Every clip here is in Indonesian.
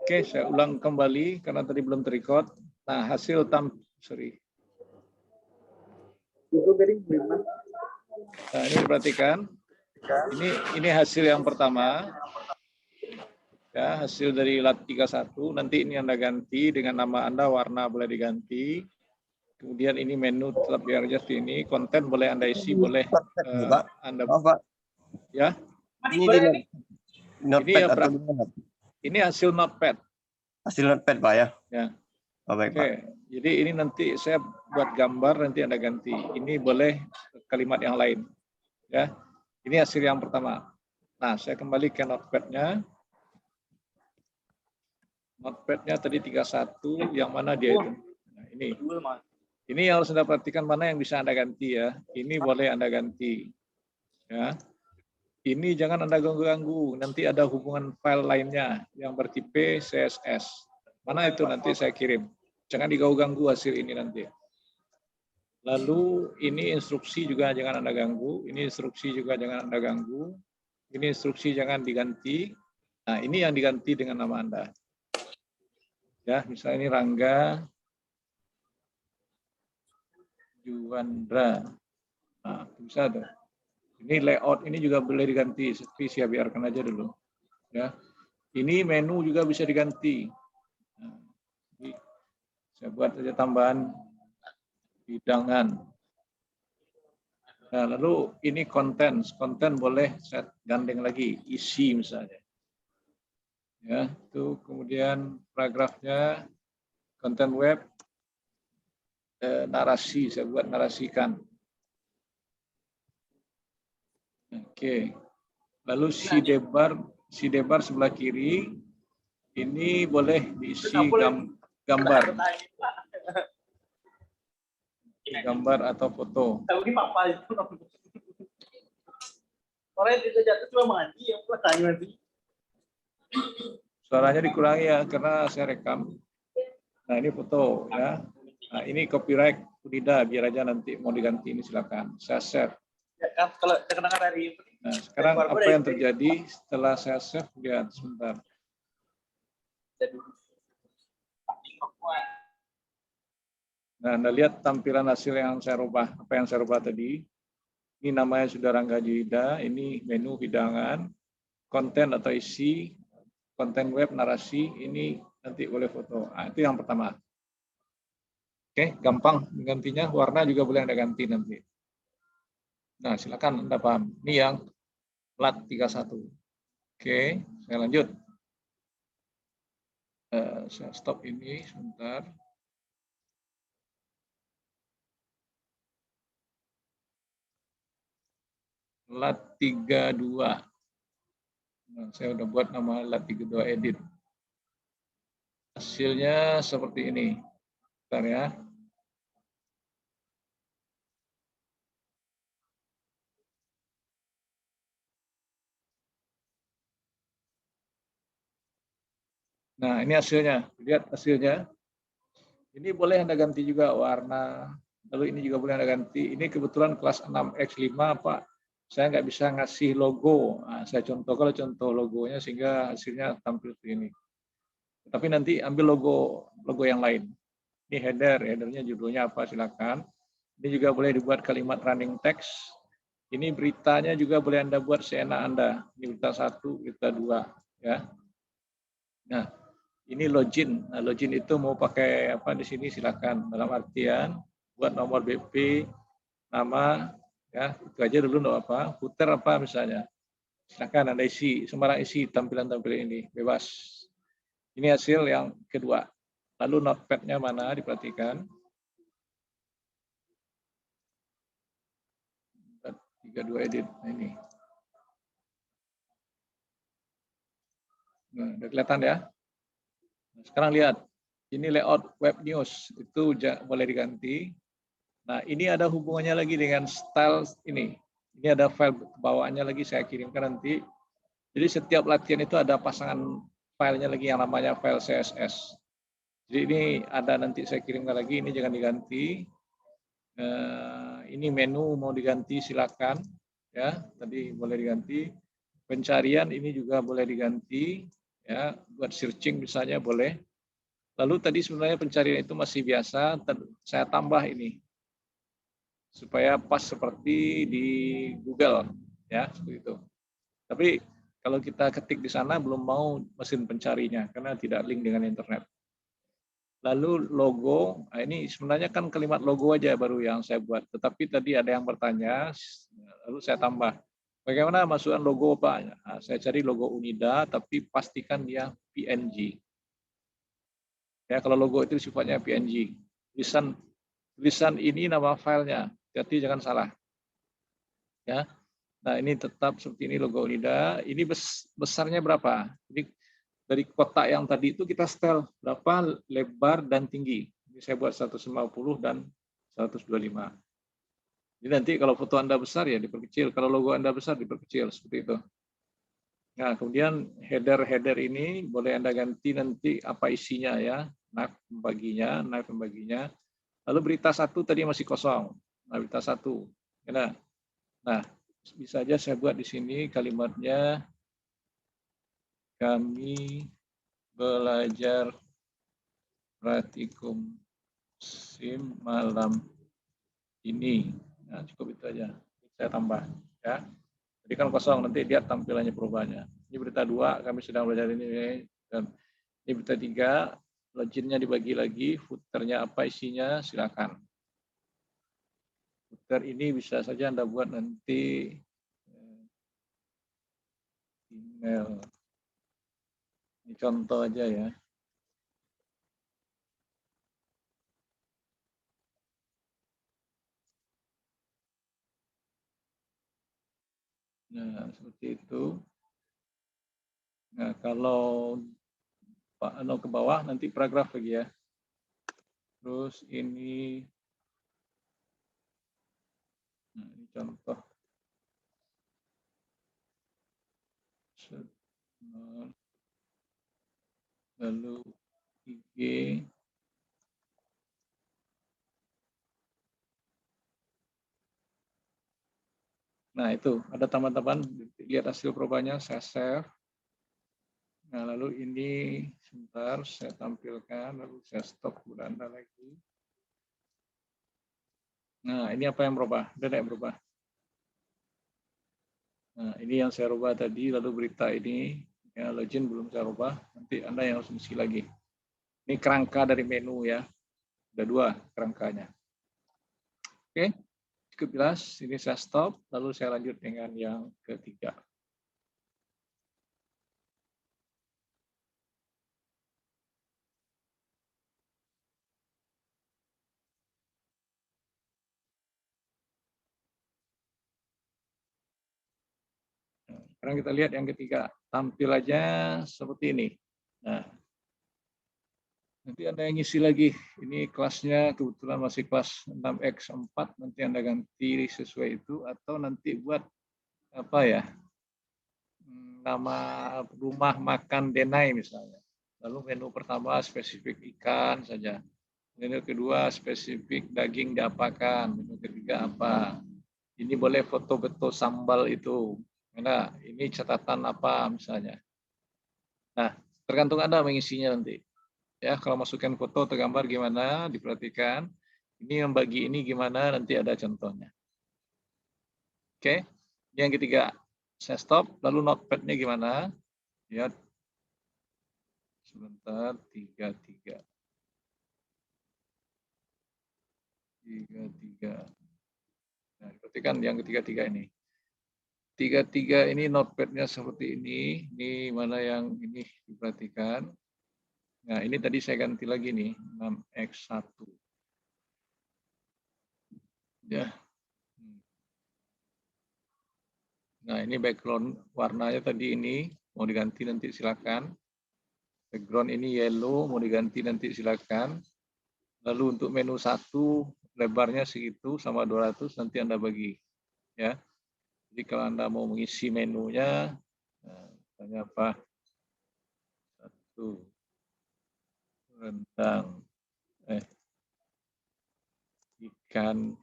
Oke, saya ulang kembali karena tadi belum terrecord. Nah, hasil Nah, ini perhatikan. Ini hasil yang pertama. Ya, hasil dari lat 31. Nanti ini Anda ganti dengan nama Anda, warna boleh diganti. Kemudian ini menu tetap biar seperti ini. Konten boleh Anda isi, boleh Anda ya. Ini hasil notepad. Hasil notepad, Pak ya. Ya. Oh, baik, Oke, Pak. jadi ini nanti saya buat gambar, nanti Anda ganti. Ini boleh kalimat yang lain. Ya, ini hasil yang pertama. Nah, saya kembali ke notepad-nya. Notepad-nya tadi 31, yang mana dia itu? Nah, ini yang harus Anda perhatikan mana yang bisa Anda ganti ya. Ini boleh Anda ganti. Ya. Ini jangan Anda ganggu-ganggu, nanti ada hubungan file lainnya yang bertipe CSS. Mana itu nanti saya kirim. Jangan diganggu-ganggu hasil ini nanti. Lalu ini instruksi juga jangan Anda ganggu, ini instruksi juga jangan Anda ganggu, ini instruksi jangan diganti. Nah, ini yang diganti dengan nama Anda. Ya, misalnya ini Rangga Juandra. Nah, bisa tuh. Ini layout ini juga boleh diganti, tapi saya biarkan aja dulu. Ya, ini menu juga bisa diganti. Nah, saya buat saja tambahan hidangan. Nah, lalu ini konten boleh saya gandeng lagi, isi misalnya. Ya, itu kemudian paragrafnya konten web, narasi, saya buat narasikan. Oke, lalu si debar sebelah kiri, ini boleh diisi gambar atau foto. Suaranya dikurangi ya, karena saya rekam. Nah, ini foto ya. Nah, ini copyright Udida, biar aja nanti mau diganti ini silakan. Saya share. Ya, kan, kalau terkenal dari Nah, sekarang apa yang terjadi setelah saya save? Lihat sebentar. Nah, Anda lihat tampilan hasil yang saya rubah. Apa yang saya rubah tadi? Ini namanya sudah Rangga Juwida. Ini menu hidangan, konten atau isi, konten web, narasi. Ini nanti boleh foto. Nah, itu yang pertama. Oke, gampang menggantinya. Warna juga boleh Anda ganti nanti. Nah, silakan Anda paham. Ini yang lat 31. Oke, saya lanjut. Saya stop ini sebentar. Lat 32. Nah, saya udah buat nama lat 32 edit. Hasilnya seperti ini. Bentar ya. Nah, ini hasilnya. Lihat hasilnya. Ini boleh Anda ganti juga warna. Lalu ini juga boleh Anda ganti. Ini kebetulan kelas 6X5, Pak. Saya nggak bisa ngasih logo. Nah, saya contoh kalau contoh logonya sehingga hasilnya tampil seperti ini. Tapi nanti ambil logo yang lain. Ini headernya judulnya apa silakan. Ini juga boleh dibuat kalimat running text. Ini beritanya juga boleh Anda buat seenak Anda. Ini berita 1, berita 2 ya. Nah, ini login. Nah, login itu mau pakai apa di sini silakan. Dalam artian buat nomor BP, nama ya, itu aja dulu enggak apa. Footer apa misalnya. Silakan Anda isi, sembarang isi tampilan-tampilan ini, bebas. Ini hasil yang kedua. Lalu notepad-nya mana diperhatikan. 32 edit. Nah, ini. Nah, udah kelihatan ya. Nah, sekarang lihat. Ini layout web news. Itu boleh diganti. Nah, ini ada hubungannya lagi dengan style ini. Ini ada file bawaannya lagi saya kirimkan nanti. Jadi setiap latihan itu ada pasangan filenya lagi yang namanya file CSS. Jadi ini ada nanti saya kirimkan lagi. Ini jangan diganti. Ini menu mau diganti silakan. Ya, tadi boleh diganti. Pencarian ini juga boleh diganti. Ya, buat searching misalnya boleh. Lalu tadi sebenarnya pencarian itu masih biasa, saya tambah ini supaya pas seperti di Google, ya seperti itu. Tapi kalau kita ketik di sana belum mau mesin pencarinya karena tidak link dengan internet. Lalu logo, nah ini sebenarnya kan kalimat logo aja baru yang saya buat. Tetapi tadi ada yang bertanya, lalu saya tambah. Bagaimana masukkan logo Pak? Nah, saya cari logo Unida, tapi pastikan dia PNG. Ya, kalau logo itu sifatnya PNG. Tulisan ini nama filenya, jadi jangan salah. Ya, nah ini tetap seperti ini logo Unida. Ini besarnya berapa? Jadi dari kotak yang tadi itu kita setel berapa lebar dan tinggi. Ini saya buat 150 dan 125. Jadi nanti kalau foto Anda besar ya diperkecil, kalau logo Anda besar diperkecil seperti itu. Nah, kemudian header ini boleh Anda ganti nanti apa isinya ya, nav pembaginya. Lalu berita 1 tadi masih kosong. Nah, berita 1. Nah, bisa aja saya buat di sini kalimatnya kami belajar praktikum SIM malam ini. Nah, cukup itu aja. Saya tambah ya. Jadi kan kosong, nanti lihat tampilannya perubahannya. Ini berita 2, kami sedang belajar ini. Dan ini berita 3, loginnya dibagi lagi, footernya apa isinya, silakan. Footer ini bisa saja Anda buat nanti email. Ini contoh aja ya. Nah, seperti itu. Nah, kalau Pak Ano ke bawah, nanti paragraf lagi ya. Terus ini, nah ini contoh. Lalu IG. Nah itu, ada teman-teman, lihat hasil perubahannya, saya save. Nah lalu ini, sebentar, saya tampilkan, lalu saya stop beranda lagi. Nah ini apa yang berubah? Ada yang berubah? Nah ini yang saya rubah tadi, lalu berita ini, ya login belum saya rubah, nanti Anda yang harus mengisi lagi. Ini kerangka dari menu ya, ada 2 kerangkanya. Oke, cukup jelas, ini saya stop, lalu saya lanjut dengan yang ketiga. Sekarang kita lihat yang ketiga, tampil aja seperti ini. Nah, nanti Anda yang ngisi lagi. Ini kelasnya kebetulan masih kelas 6X4, nanti Anda ganti sesuai itu, atau nanti buat apa ya, nama rumah makan Denai misalnya. Lalu menu pertama spesifik ikan saja. Menu kedua spesifik daging diapakan. Menu ketiga apa. Ini boleh foto betul sambal itu. Nah, ini catatan apa misalnya. Nah, tergantung Anda mengisinya nanti. Ya, kalau masukkan foto atau gambar gimana, diperhatikan. Ini membagi ini gimana, nanti ada contohnya. Oke, yang ketiga, saya stop, lalu notepad-nya gimana? Lihat, sebentar, 33. Nah, perhatikan yang ketiga-tiga ini. 33 ini notepad-nya seperti ini. Ini mana yang ini diperhatikan. Nah, ini tadi saya ganti lagi nih, 6X1. Ya. Nah, ini background warnanya tadi ini. Mau diganti nanti silakan. Background ini yellow, mau diganti nanti silakan. Lalu untuk menu 1, lebarnya segitu sama 200, nanti Anda bagi. Ya. Jadi kalau Anda mau mengisi menunya, misalnya apa? 1 rendang, ikan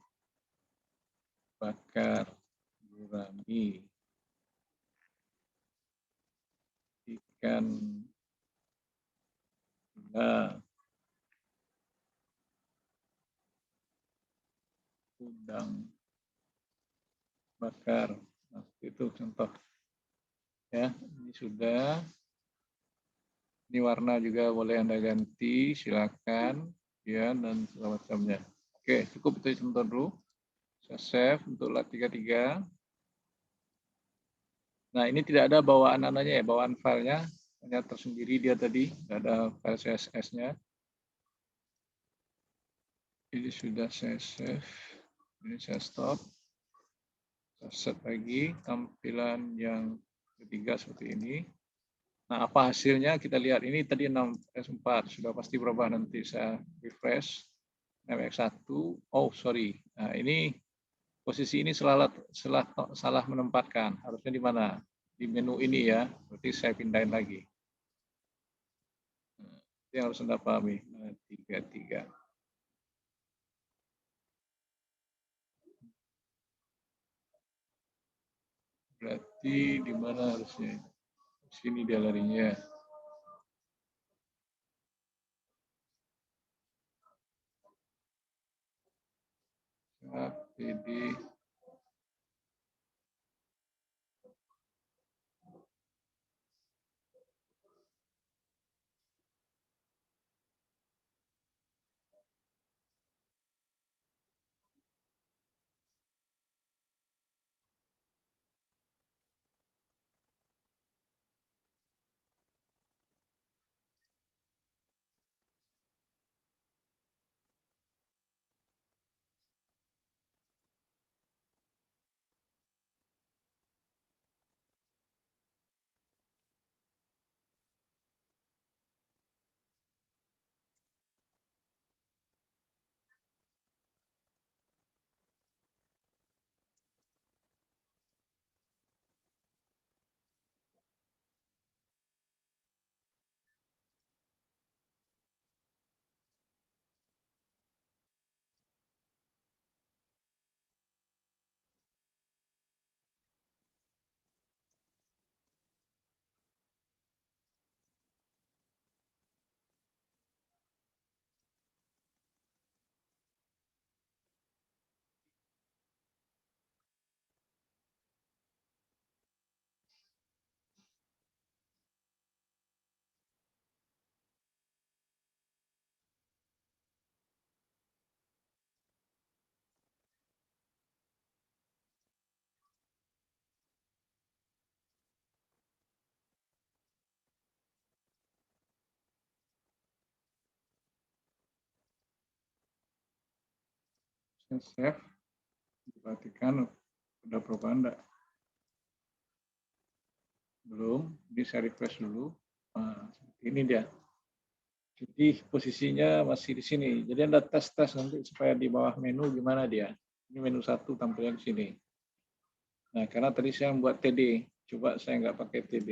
bakar gurami, ikan Nah, udang bakar. Nah, itu contoh. Ya, ini sudah. Ini warna juga boleh Anda ganti, silakan. Ya, dan segala macamnya. Oke, cukup itu contoh dulu. Saya save untuk lat 33. Nah, ini tidak ada bawaan ananya ya, bawaan filenya. Hanya tersendiri dia tadi, tidak ada file CSS-nya. Ini sudah saya save. Ini saya stop. Saya set lagi tampilan yang ketiga seperti ini. Nah, apa hasilnya? Kita lihat ini tadi 6x4 sudah pasti berubah, nanti saya refresh 6x1. Oh, sorry. Nah, ini posisi ini salah menempatkan. Harusnya di mana? Di menu ini ya. Berarti saya pindahin lagi. Nah, itu yang harus Anda pahami. Nah, 33. Berarti di mana harusnya? Sini dia larinya. PD saya save. Perhatikan sudah berubah enggak? Belum. Ini saya refresh dulu. Nah, seperti ini dia. Jadi posisinya masih di sini. Jadi Anda tes-tes nanti supaya di bawah menu gimana dia. Ini menu 1 tampilnya di sini. Nah, karena tadi saya membuat TD. Coba saya nggak pakai TD.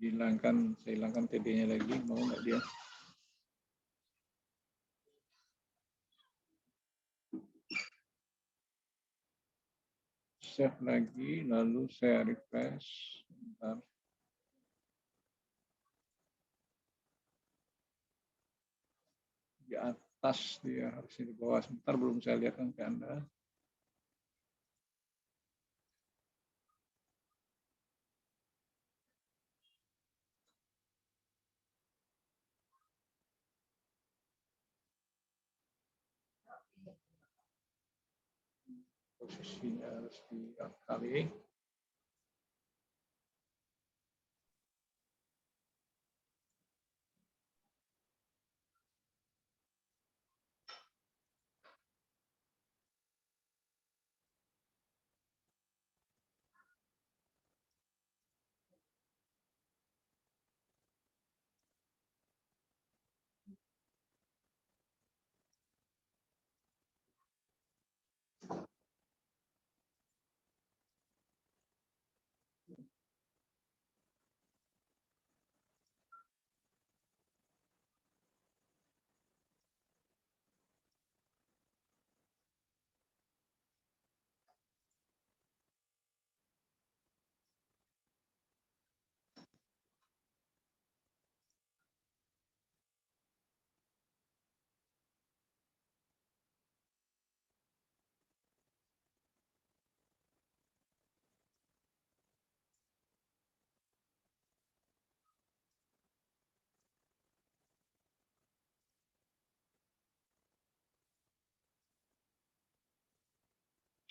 Saya hilangkan TD-nya lagi. Mau nggak dia? Save lagi, lalu saya refresh. Bentar. Di atas dia, harusnya di bawah. Sebentar, belum saya lihatkan ke Anda. Posisinya harus diakali.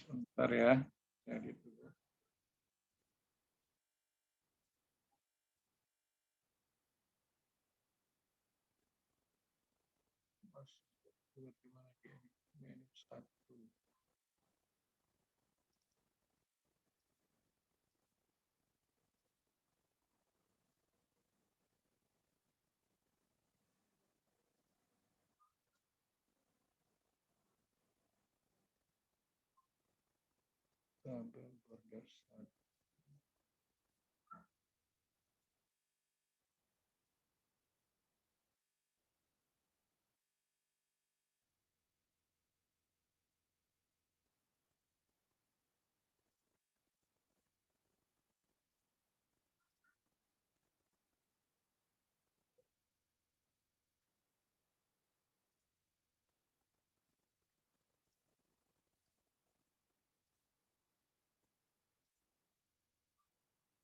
Sebentar ya, saya edit dulu. Menu 1. Tabel border 1.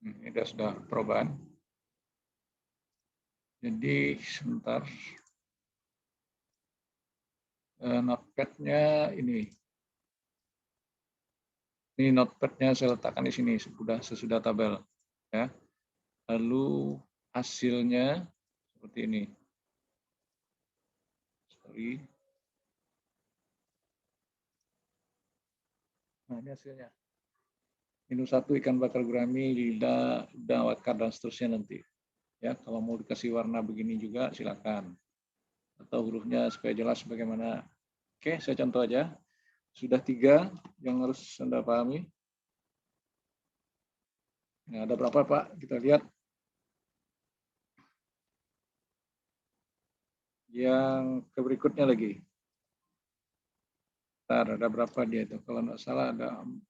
Ini sudah perubahan. Jadi sebentar. Notepad-nya ini. Ini notepad-nya saya letakkan di sini sesudah tabel. Ya. Lalu hasilnya seperti ini. Sorry. Nah, ini hasilnya. Menu 1 ikan bakar gurami, lidah, udang, wakar, dan seterusnya nanti. Ya, kalau mau dikasih warna begini juga silakan. Atau hurufnya supaya jelas bagaimana. Oke, saya contoh aja. Sudah 3 yang harus Anda pahami. Nah, ada berapa Pak? Kita lihat. Yang berikutnya lagi. Bentar, ada berapa dia itu? Kalau nggak salah ada 4,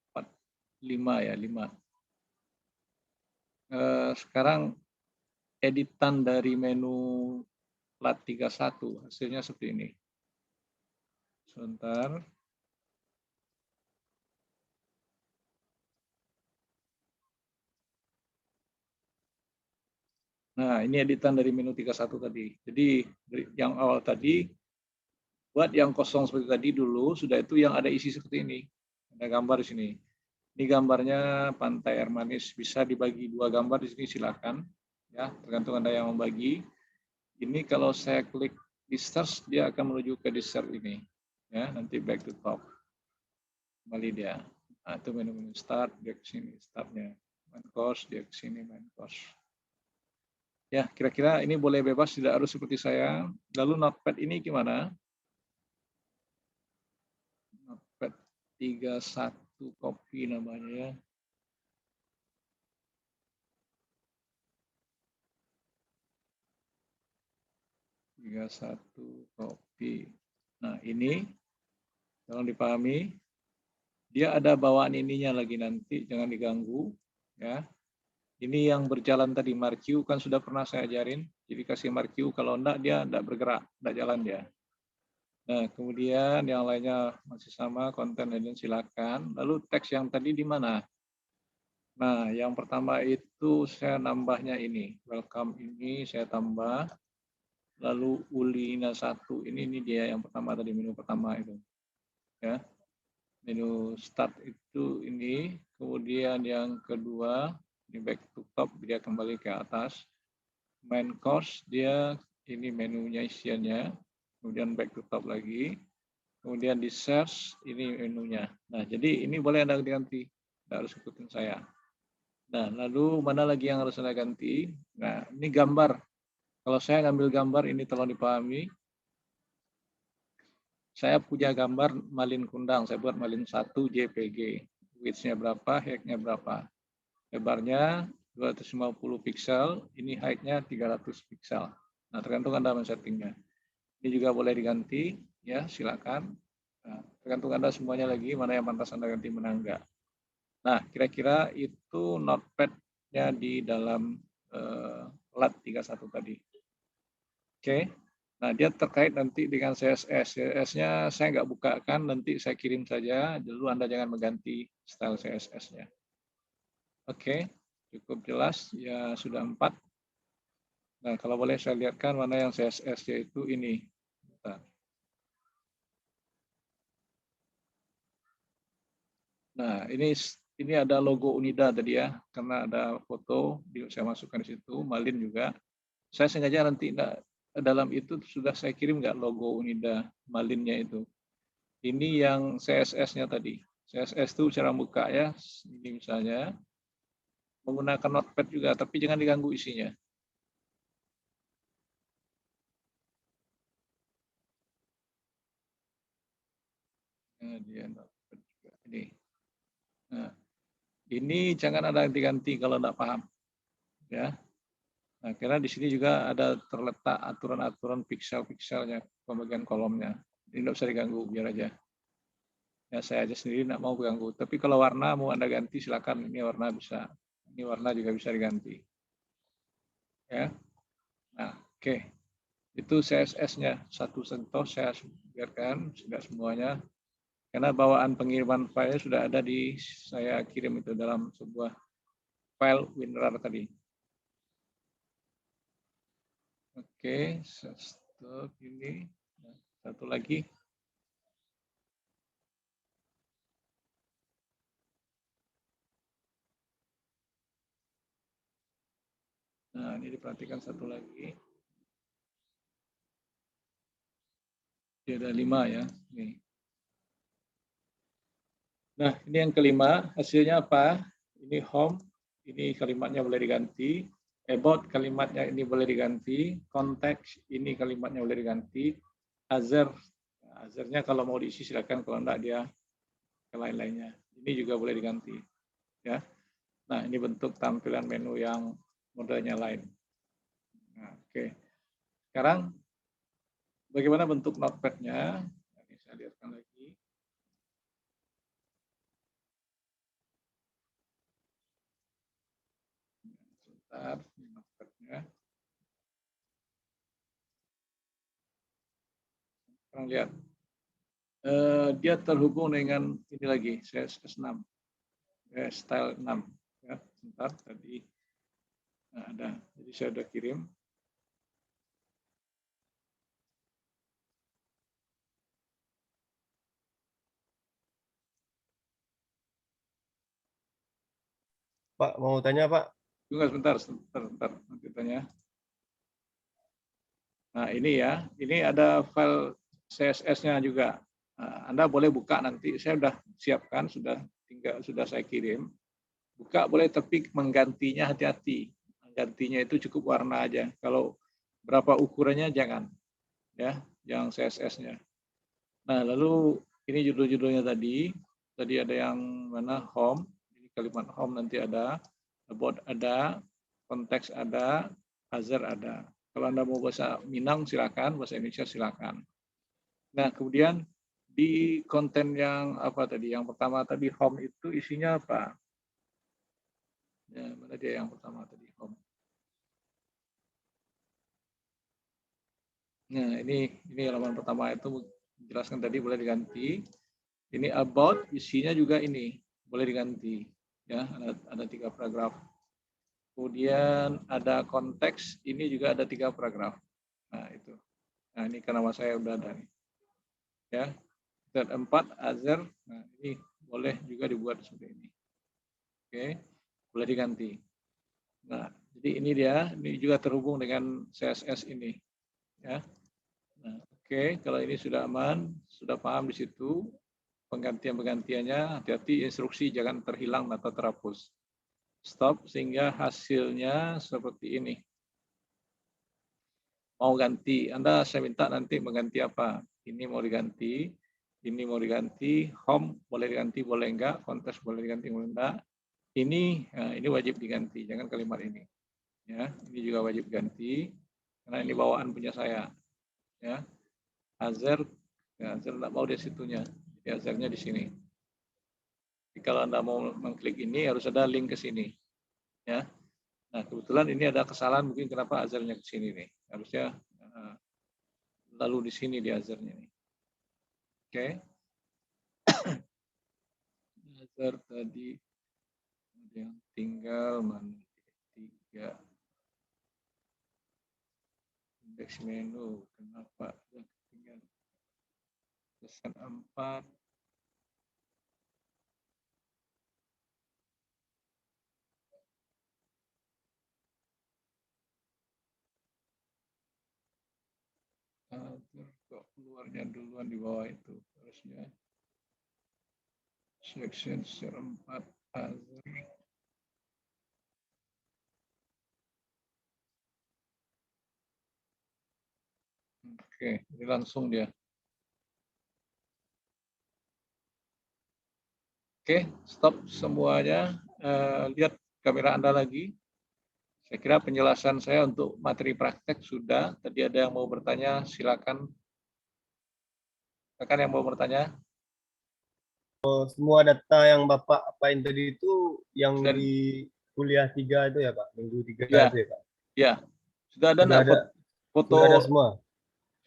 5 ya, 5. Sekarang editan dari menu plat 31 hasilnya seperti ini. Sebentar. Nah, ini editan dari menu 31 tadi. Jadi yang awal tadi buat yang kosong seperti tadi dulu, sudah itu yang ada isi seperti ini. Ada gambar di sini. Ini gambarnya Pantai Air Manis, bisa dibagi 2 gambar di sini silakan. Ya, tergantung Anda yang membagi. Ini kalau saya klik di search, dia akan menuju ke di search ini. Ya, nanti back to top. Kembali dia. Nah, itu menu start, dia ke sini startnya. Main course, dia ke sini main course. Ya, kira-kira ini boleh bebas, tidak harus seperti saya. Lalu notepad ini gimana? Notepad 31 copy namanya ya. satu copy. Nah, ini tolong dipahami. Dia ada bawaan ininya lagi nanti, jangan diganggu. Ya, ini yang berjalan tadi mark Q kan sudah pernah saya ajarin. Jadi kasih mark Q, kalau enggak dia enggak bergerak, enggak jalan dia. Nah, kemudian yang lainnya masih sama, konten dan silakan. Lalu teks yang tadi di mana? Nah, yang pertama itu saya nambahnya ini, welcome ini saya tambah. Lalu Ulina 1 ini dia yang pertama tadi, menu pertama itu. Ya. Menu start itu ini, kemudian yang kedua ini back to top, dia kembali ke atas. Main course dia ini menunya isiannya, kemudian back to top lagi. Kemudian di search ini menunya. Nah, jadi ini boleh Anda ganti, tidak harus ikutin saya. Nah, lalu mana lagi yang harus Anda ganti? Nah, ini gambar. Kalau saya ngambil gambar ini tolong dipahami. Saya punya gambar malin kundang, saya buat malin 1 JPG. Width-nya berapa, height-nya berapa. Lebarnya 250 pixel, ini height-nya 300 pixel. Nah, tergantung Anda men-settingnya. Ini juga boleh diganti, ya silakan. Nah, tergantung Anda semuanya lagi, mana yang pantas Anda ganti, mana enggak. Nah, kira-kira itu notepad-nya di dalam lat 31 tadi. Oke. Nah, dia terkait nanti dengan CSS. CSS-nya saya nggak bukakan, nanti saya kirim saja. Dulu Anda jangan mengganti style CSS-nya. Oke, cukup jelas. Ya, sudah 4. Nah, kalau boleh saya lihatkan mana yang CSS-nya itu ini. Bentar. Nah, ini ada logo Unida tadi ya, karena ada foto saya masukkan di situ, Malin juga. Saya sengaja nanti dalam itu sudah saya kirim nggak logo Unida Malinnya itu. Ini yang CSS-nya tadi. CSS itu cara buka ya, ini misalnya menggunakan notepad juga, tapi jangan diganggu isinya. Nah, dia notepad juga ini. Nah, ini jangan ada ganti-ganti kalau nggak paham, ya. Nah, karena di sini juga ada terletak aturan-aturan pixel-pixelnya, pembagian kolomnya. Ini nggak usah diganggu, biar aja. Ya, saya aja sendiri nggak mau ganggu. Tapi kalau warna mau Anda ganti, silakan. Ini warna bisa. Ini warna juga bisa diganti. Ya. Nah, oke. Itu CSS-nya. Satu sentuh saya biarkan, sudah semuanya. Karena bawaan pengiriman file sudah ada di saya kirim itu dalam sebuah file WinRAR tadi. Oke, stop ini. Satu lagi. Nah, ini diperhatikan satu lagi. Dia ada 5 ya. Nih. Nah, ini yang kelima, hasilnya apa? Ini home, ini kalimatnya boleh diganti. About kalimatnya ini boleh diganti. Konteks ini kalimatnya boleh diganti. Other, other-nya kalau mau diisi silakan, kalau enggak dia ke lain-lainnya. Ini juga boleh diganti. Ya. Nah, ini bentuk tampilan menu yang modelnya lain. Nah, oke. Sekarang bagaimana bentuk notepad-nya? Ini saya lihatkan lagi. Sebentar, notepad-nya. Sekarang lihat. Dia terhubung dengan ini lagi, CSS6. Style 6. Ya, sebentar, tadi ada. Jadi saya sudah kirim. Pak, mau tanya Pak? Tunggu sebentar, nanti tanya. Nah, ini ya, ini ada file CSS-nya juga. Nah, Anda boleh buka nanti, saya sudah siapkan, sudah saya kirim. Buka boleh, tapi menggantinya hati-hati. Menggantinya itu cukup warna aja. Kalau berapa ukurannya jangan, ya, yang CSS-nya. Nah, lalu ini judul-judulnya tadi. Tadi ada yang mana home, ini kalimat home nanti ada, about ada, konteks ada, other ada. Kalau Anda mau bahasa Minang silakan, bahasa Indonesia silakan. Nah, kemudian di konten yang apa tadi? Yang pertama tadi home itu isinya apa? Ya, mana dia yang pertama tadi home? Nah, ini halaman pertama itu menjelaskan tadi boleh diganti. Ini about isinya juga ini boleh diganti. Ya, ada 3 paragraf. Kemudian ada konteks, ini juga ada 3 paragraf. Nah, itu. Nah, ini karena saya udah ada nih. Ya. Dan 4 other, nah ini boleh juga dibuat seperti ini. Oke, boleh diganti. Nah, jadi ini dia, ini juga terhubung dengan CSS ini. Ya. Nah, oke, kalau ini sudah aman, sudah paham di situ, penggantian-penggantiannya, hati-hati instruksi jangan terhilang atau terhapus. Stop sehingga hasilnya seperti ini. Mau ganti, Anda saya minta nanti mengganti apa? Ini mau diganti, ini mau diganti, home boleh diganti, boleh enggak, konteks boleh diganti, boleh enggak. Ini wajib diganti, jangan kalimat ini. Ya, ini juga wajib ganti karena ini bawaan punya saya. Ya, Azar, ya, Azar enggak mau di situnya, jadi Azarnya di sini. Jadi kalau Anda mau mengklik ini harus ada link ke sini. Ya. Nah, kebetulan ini ada kesalahan mungkin kenapa Azarnya ke sini nih. Harusnya lalu di sini di Azarnya nih. Oke. Azar tadi yang tinggal mana? 3 indeks menu. Kenapa tinggal pesan 4? Kok keluarnya duluan di bawah itu harusnya. Section 4 other. Oke, ini langsung dia. Oke, stop semuanya. Lihat kamera Anda lagi. Saya kira penjelasan saya untuk materi praktek sudah. Tadi ada yang mau bertanya, silakan. Silakan yang mau bertanya. Semua data yang Bapak apain tadi itu yang Sudah. di kuliah 3 itu ya Pak, minggu 3 Ya. itu ya Pak? Ya, sudah ada Sudah enggak ada, foto? sudah ada semua.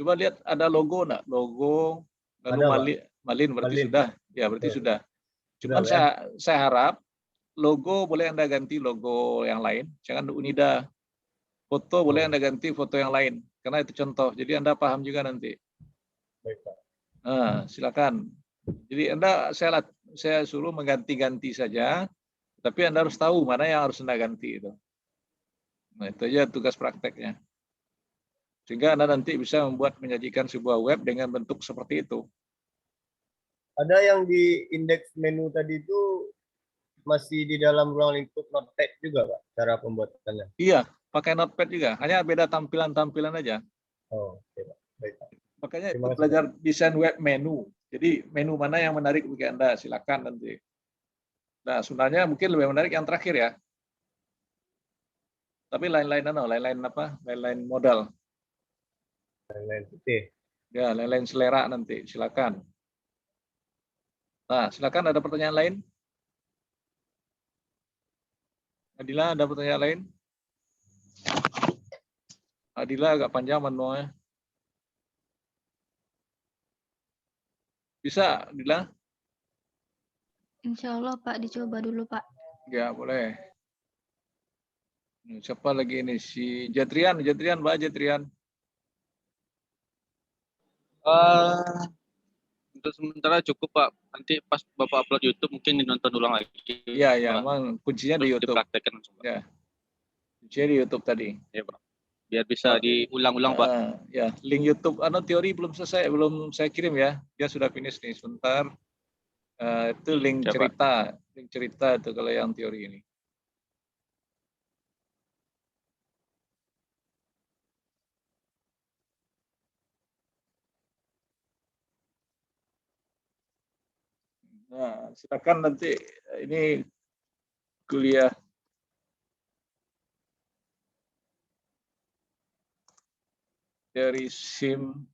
Coba lihat ada logo enggak? Logo, lalu Ada, Pak. Malin berarti Malin. sudah. Ya, berarti Betul. sudah. Cuman Sudah, Pak, ya? saya harap logo boleh Anda ganti logo yang lain, jangan Unida. Foto boleh Anda ganti foto yang lain, karena itu contoh. Jadi Anda paham juga nanti. Baik, Pak. Silakan. Jadi saya suruh mengganti-ganti saja, tapi Anda harus tahu mana yang harus Anda ganti itu. Nah, itu aja tugas prakteknya. Sehingga Anda nanti bisa menyajikan sebuah web dengan bentuk seperti itu. Ada yang di indeks menu tadi itu masih di dalam ruang lingkup notepad juga Pak, cara pembuatannya? Iya, pakai notepad juga. Hanya beda tampilan-tampilan aja. Oh, oke Pak. Baik, Pak. Makanya Terima kasih, belajar desain web menu. Jadi menu mana yang menarik bagi Anda, silakan nanti. Nah, sebenarnya mungkin lebih menarik yang terakhir ya. Tapi lain-lain modal. Lain-lain putih. Ya, lain-lain selera nanti, silakan. Nah, silakan ada pertanyaan lain? Adila, ada pertanyaan lain? Adila agak panjang manualnya. Bisa, Adila? Insya Allah Pak, dicoba dulu Pak. Ya, boleh. Siapa lagi ini? Si Jatrian, Mbak Jatrian. Untuk sementara cukup Pak. Nanti pas Bapak upload YouTube mungkin dinonton ulang lagi. Iya, Pak. memang kuncinya di YouTube. Dipraktekkan langsung, Pak. Ya. Kuncinya di YouTube tadi. Ya, Pak. Biar bisa diulang-ulang Pak. Ya, link YouTube teori belum selesai, belum saya kirim ya. Dia sudah finish nih sebentar. Itu link Ya, cerita, link cerita itu kalau yang teori ini. Nah, silakan nanti ini kuliah dari SIM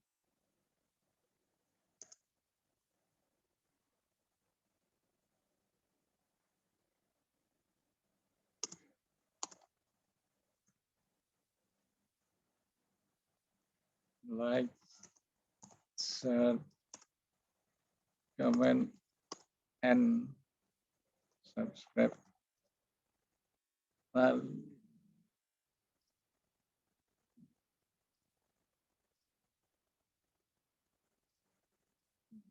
like, share, comment, and subscribe. Nah,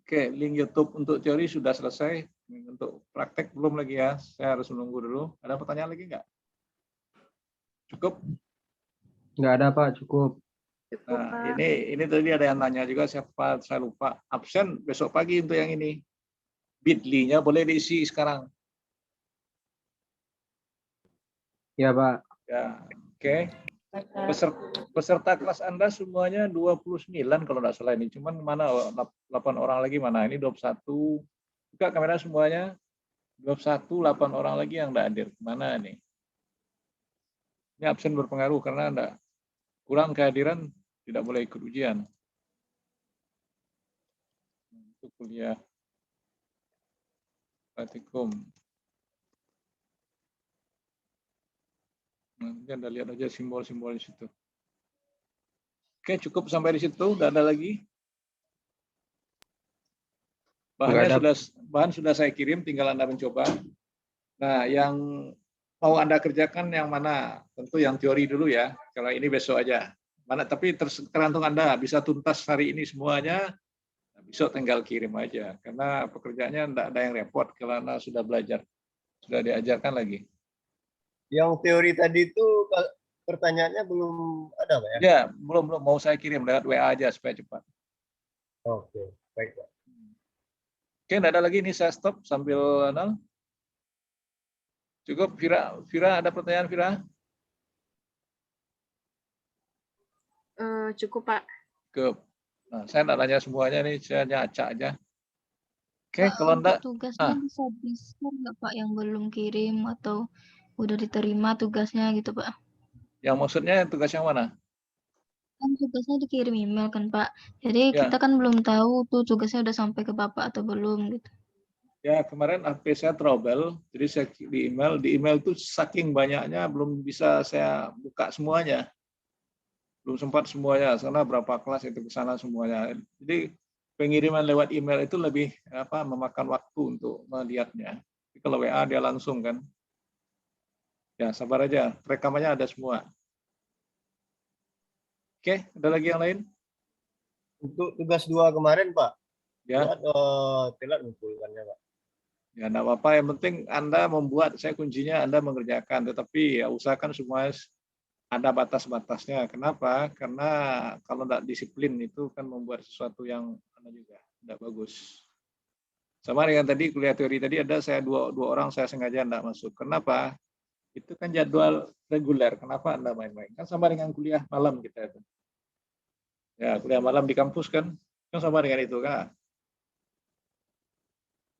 oke, link YouTube untuk teori sudah selesai. Untuk praktek belum lagi ya. Saya harus menunggu dulu. Ada pertanyaan lagi nggak? Cukup? Nggak ada Pak, cukup. Nah, ini tadi ada yang nanya juga, siapa saya lupa. Absen besok pagi untuk yang ini. Bitly-nya boleh diisi sekarang. Ya Pak. Ya, oke. Peserta kelas Anda semuanya 29 kalau nggak salah ini. Cuman mana 8 orang lagi mana? Ini 21. Buka kamera semuanya. 21, 8 orang lagi yang nggak hadir. Mana nih? Ini absen berpengaruh karena Anda kurang kehadiran, tidak boleh ikut ujian. Untuk kuliah praktikum. Nanti Anda lihat aja simbol-simbol di situ. Oke, cukup sampai di situ. Tidak ada lagi. Bahan sudah saya kirim, tinggal Anda mencoba. Nah, yang mau Anda kerjakan yang mana? Tentu yang teori dulu ya. Kalau ini besok aja. Mana? Tapi tergantung Anda bisa tuntas hari ini semuanya. Besok tinggal kirim aja. Karena pekerjaannya tidak ada yang repot kalau Anda sudah belajar, sudah diajarkan lagi. Yang teori tadi itu pertanyaannya belum ada Pak ya? Ya, belum mau saya kirim lewat WA aja supaya cepat. Oke, baik Pak. Oke, nggak ada lagi nih, saya stop sambil cukup. Vira ada pertanyaan, Vira? Cukup Pak. Cukup. Nah, saya nggak nanya semuanya nih, saya hanya acak aja. Oke, Pak, kalau untuk enggak, tugasnya bisa di-share nggak Pak yang belum kirim atau udah diterima tugasnya gitu Pak? yang maksudnya tugas yang mana? Kan tugasnya dikirim email kan Pak. Jadi Ya. kita kan belum tahu tuh tugasnya udah sampai ke Bapak atau belum gitu. Ya, kemarin HP saya trouble, jadi saya di email itu saking banyaknya belum bisa saya buka semuanya. Belum sempat semuanya, karena berapa kelas itu ke sana semuanya. Jadi pengiriman lewat email itu lebih memakan waktu untuk melihatnya. Jadi kalau WA dia langsung kan. Ya, sabar aja, rekamannya ada semua. Oke, ada lagi yang lain? Untuk tugas 2 kemarin Pak, Ya. buat telat mengumpulkannya Pak. Ya, enggak apa-apa. Yang penting Anda membuat, saya kuncinya Anda mengerjakan. Tetapi ya usahakan semua ada batas-batasnya. Kenapa? Karena kalau tidak disiplin itu kan membuat sesuatu yang juga tidak bagus. Sama dengan tadi kuliah teori tadi ada saya dua orang saya sengaja tidak masuk. Kenapa? Itu kan jadwal reguler. Kenapa Anda main-main? Kan sama dengan kuliah malam kita itu. Ya, kuliah malam di kampus kan sama dengan itu kan.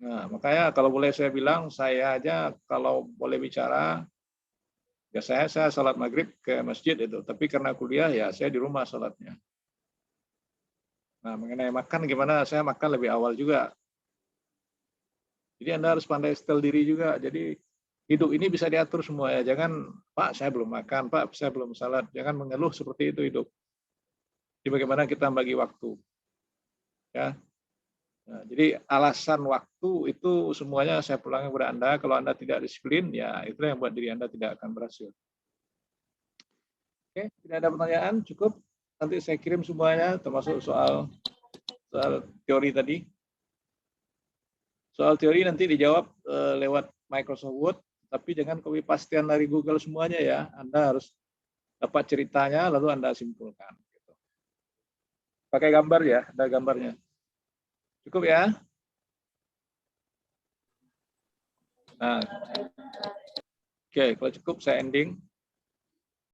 Nah, makanya kalau boleh saya bilang, saya aja kalau boleh bicara, ya saya salat maghrib ke masjid itu. Tapi karena kuliah ya saya di rumah salatnya. Nah, mengenai makan gimana? Saya makan lebih awal juga. Jadi Anda harus pandai setel diri juga. Jadi hidup ini bisa diatur semua ya. Jangan, Pak saya belum makan, Pak saya belum salat. Jangan mengeluh seperti itu hidup. Jadi bagaimana kita bagi waktu. Ya. Nah, jadi alasan waktu itu semuanya saya pulangkan kepada Anda. Kalau Anda tidak disiplin, ya itu yang buat diri Anda tidak akan berhasil. Oke, tidak ada pertanyaan, cukup. Nanti saya kirim semuanya, termasuk soal teori tadi. Soal teori nanti dijawab lewat Microsoft Word, tapi jangan copy pastean dari Google semuanya ya. Anda harus dapat ceritanya, lalu Anda simpulkan. Pakai gambar ya, ada gambarnya. Cukup ya. Nah, oke, kalau cukup saya ending.